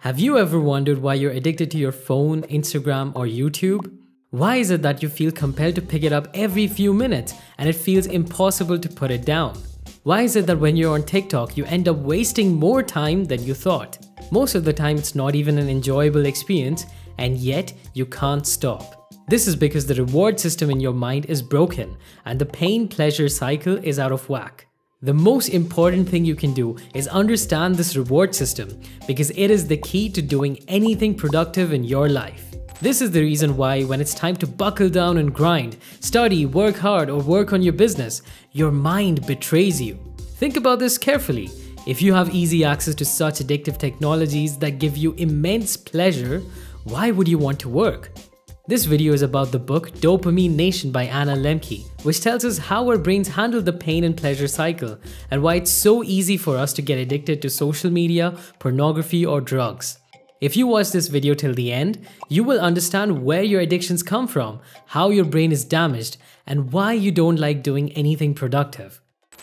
Have you ever wondered why you're addicted to your phone, Instagram, or YouTube? Why is it that you feel compelled to pick it up every few minutes and it feels impossible to put it down? Why is it that when you're on TikTok, you end up wasting more time than you thought? Most of the time, it's not even an enjoyable experience, and yet you can't stop. This is because the reward system in your mind is broken and the pain-pleasure cycle is out of whack. The most important thing you can do is understand this reward system because it is the key to doing anything productive in your life. This is the reason why when it's time to buckle down and grind, study, work hard, or work on your business, your mind betrays you. Think about this carefully. If you have easy access to such addictive technologies that give you immense pleasure, why would you want to work? This video is about the book Dopamine Nation by Anna Lembke, which tells us how our brains handle the pain and pleasure cycle and why it's so easy for us to get addicted to social media, pornography, or drugs. If you watch this video till the end, you will understand where your addictions come from, how your brain is damaged, and why you don't like doing anything productive.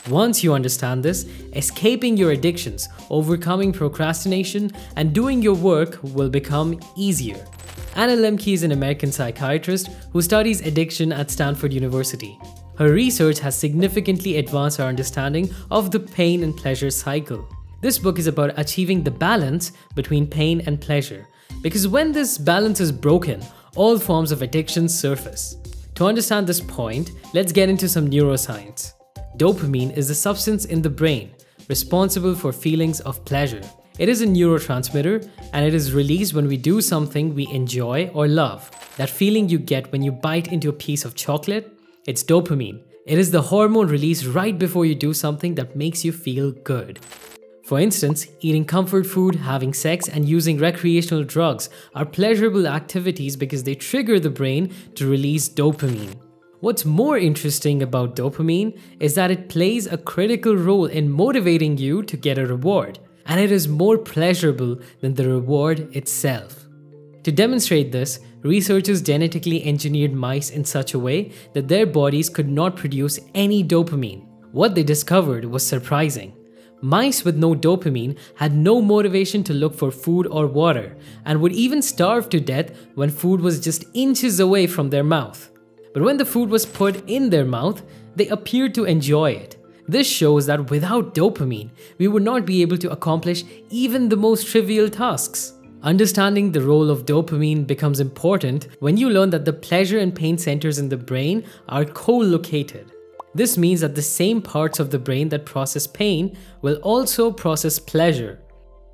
Once you understand this, escaping your addictions, overcoming procrastination, and doing your work will become easier. Anna Lembke is an American psychiatrist who studies addiction at Stanford University. Her research has significantly advanced our understanding of the pain and pleasure cycle. This book is about achieving the balance between pain and pleasure, because when this balance is broken, all forms of addiction surface. To understand this point, let's get into some neuroscience. Dopamine is the substance in the brain responsible for feelings of pleasure. It is a neurotransmitter and it is released when we do something we enjoy or love. That feeling you get when you bite into a piece of chocolate, it's dopamine. It is the hormone released right before you do something that makes you feel good. For instance, eating comfort food, having sex, and using recreational drugs are pleasurable activities because they trigger the brain to release dopamine. What's more interesting about dopamine is that it plays a critical role in motivating you to get a reward, and it is more pleasurable than the reward itself. To demonstrate this, researchers genetically engineered mice in such a way that their bodies could not produce any dopamine. What they discovered was surprising. Mice with no dopamine had no motivation to look for food or water and would even starve to death when food was just inches away from their mouth. But when the food was put in their mouth, they appeared to enjoy it. This shows that without dopamine, we would not be able to accomplish even the most trivial tasks. Understanding the role of dopamine becomes important when you learn that the pleasure and pain centers in the brain are co-located. This means that the same parts of the brain that process pain will also process pleasure.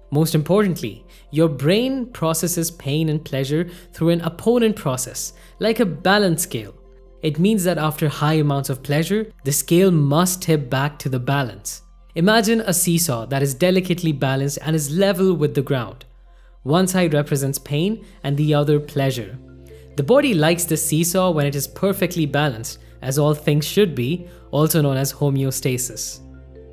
Most importantly, your brain processes pain and pleasure through an opponent process, like a balance scale. It means that after high amounts of pleasure, the scale must tip back to the balance. Imagine a seesaw that is delicately balanced and is level with the ground. One side represents pain and the other pleasure. The body likes the seesaw when it is perfectly balanced, as all things should be, also known as homeostasis.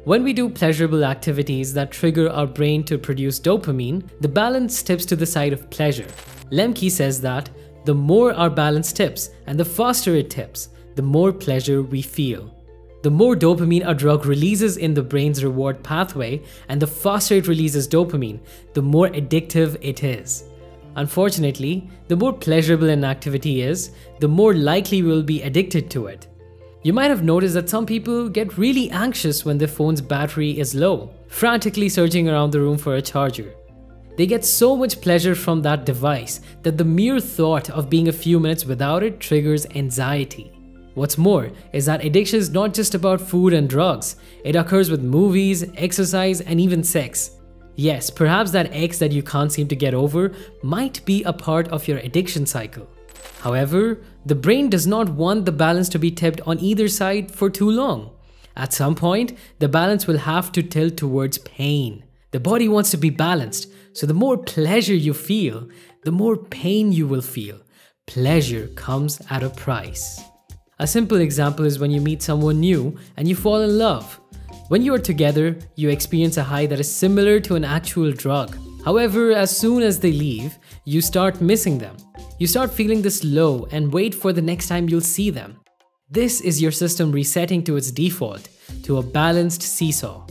When we do pleasurable activities that trigger our brain to produce dopamine, the balance tips to the side of pleasure. Lembke says that the more our balance tips and the faster it tips, the more pleasure we feel. The more dopamine a drug releases in the brain's reward pathway and the faster it releases dopamine, the more addictive it is. Unfortunately, the more pleasurable an activity is, the more likely we will be addicted to it. You might have noticed that some people get really anxious when their phone's battery is low, frantically searching around the room for a charger. They get so much pleasure from that device that the mere thought of being a few minutes without it triggers anxiety. What's more is that addiction is not just about food and drugs. It occurs with movies, exercise, and even sex. Yes, perhaps that ex that you can't seem to get over might be a part of your addiction cycle. However, the brain does not want the balance to be tipped on either side for too long. At some point, the balance will have to tilt towards pain. The body wants to be balanced, so the more pleasure you feel, the more pain you will feel. Pleasure comes at a price. A simple example is when you meet someone new and you fall in love. When you are together, you experience a high that is similar to an actual drug. However, as soon as they leave, you start missing them. You start feeling this low and wait for the next time you'll see them. This is your system resetting to its default, to a balanced seesaw.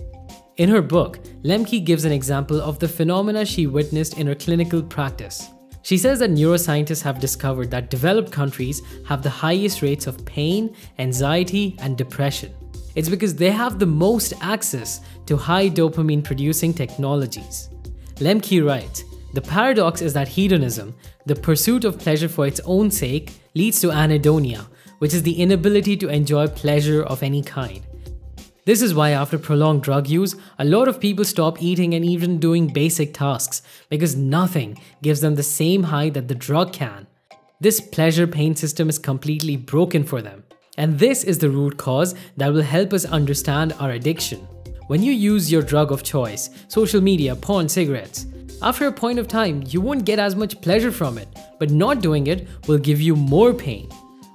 In her book, Lembke gives an example of the phenomena she witnessed in her clinical practice. She says that neuroscientists have discovered that developed countries have the highest rates of pain, anxiety, and depression. It's because they have the most access to high dopamine producing technologies. Lembke writes, "The paradox is that hedonism, the pursuit of pleasure for its own sake, leads to anhedonia, which is the inability to enjoy pleasure of any kind. This is why after prolonged drug use, a lot of people stop eating and even doing basic tasks because nothing gives them the same high that the drug can. This pleasure-pain system is completely broken for them. And this is the root cause that will help us understand our addiction. When you use your drug of choice, social media, porn, cigarettes, after a point of time, you won't get as much pleasure from it, but not doing it will give you more pain.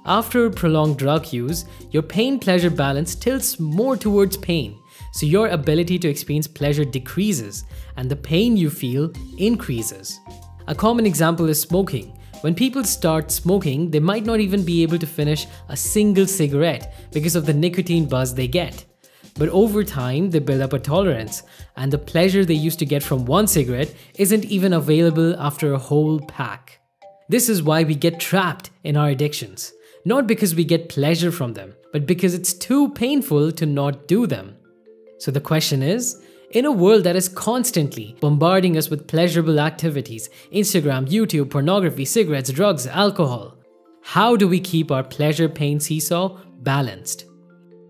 After prolonged drug use, your pain-pleasure balance tilts more towards pain, so your ability to experience pleasure decreases and the pain you feel increases. A common example is smoking. When people start smoking, they might not even be able to finish a single cigarette because of the nicotine buzz they get. But over time, they build up a tolerance, and the pleasure they used to get from one cigarette isn't even available after a whole pack. This is why we get trapped in our addictions. Not because we get pleasure from them, but because it's too painful to not do them. So the question is, in a world that is constantly bombarding us with pleasurable activities, Instagram, YouTube, pornography, cigarettes, drugs, alcohol, how do we keep our pleasure-pain seesaw balanced?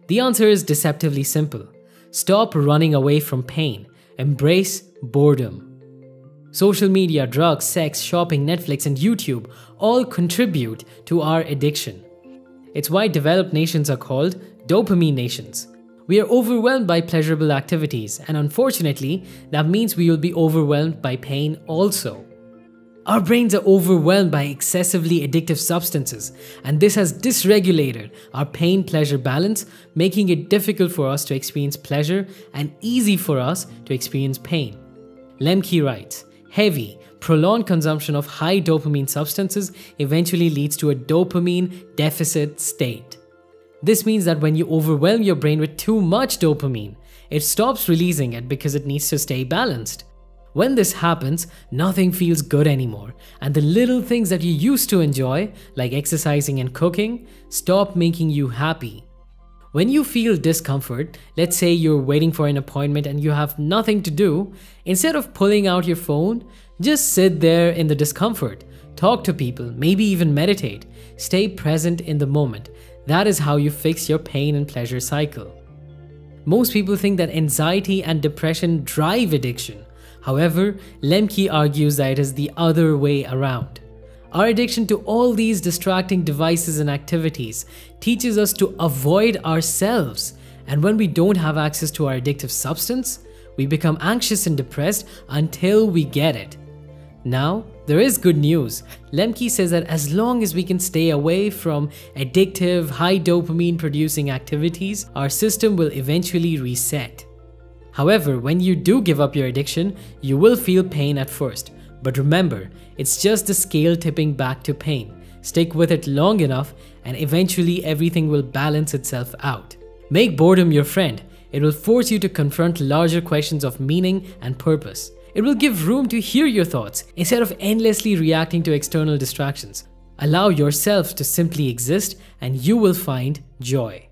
The answer is deceptively simple. Stop running away from pain. Embrace boredom. Social media, drugs, sex, shopping, Netflix, and YouTube all contribute to our addiction. It's why developed nations are called dopamine nations. We are overwhelmed by pleasurable activities, and unfortunately, that means we will be overwhelmed by pain also. Our brains are overwhelmed by excessively addictive substances, and this has dysregulated our pain-pleasure balance, making it difficult for us to experience pleasure and easy for us to experience pain. Lembke writes, "Heavy, prolonged consumption of high dopamine substances eventually leads to a dopamine deficit state. This means that when you overwhelm your brain with too much dopamine, it stops releasing it because it needs to stay balanced. When this happens, nothing feels good anymore, and the little things that you used to enjoy, like exercising and cooking, stop making you happy. When you feel discomfort, let's say you're waiting for an appointment and you have nothing to do, instead of pulling out your phone, just sit there in the discomfort. Talk to people, maybe even meditate. Stay present in the moment. That is how you fix your pain and pleasure cycle." Most people think that anxiety and depression drive addiction. However, Lembke argues that it is the other way around. Our addiction to all these distracting devices and activities teaches us to avoid ourselves, and when we don't have access to our addictive substance, we become anxious and depressed until we get it. Now, there is good news. Lembke says that as long as we can stay away from addictive, high dopamine producing activities, our system will eventually reset. However, when you do give up your addiction, you will feel pain at first. But remember, it's just the scale tipping back to pain. Stick with it long enough and eventually everything will balance itself out. Make boredom your friend. It will force you to confront larger questions of meaning and purpose. It will give room to hear your thoughts instead of endlessly reacting to external distractions. Allow yourself to simply exist and you will find joy.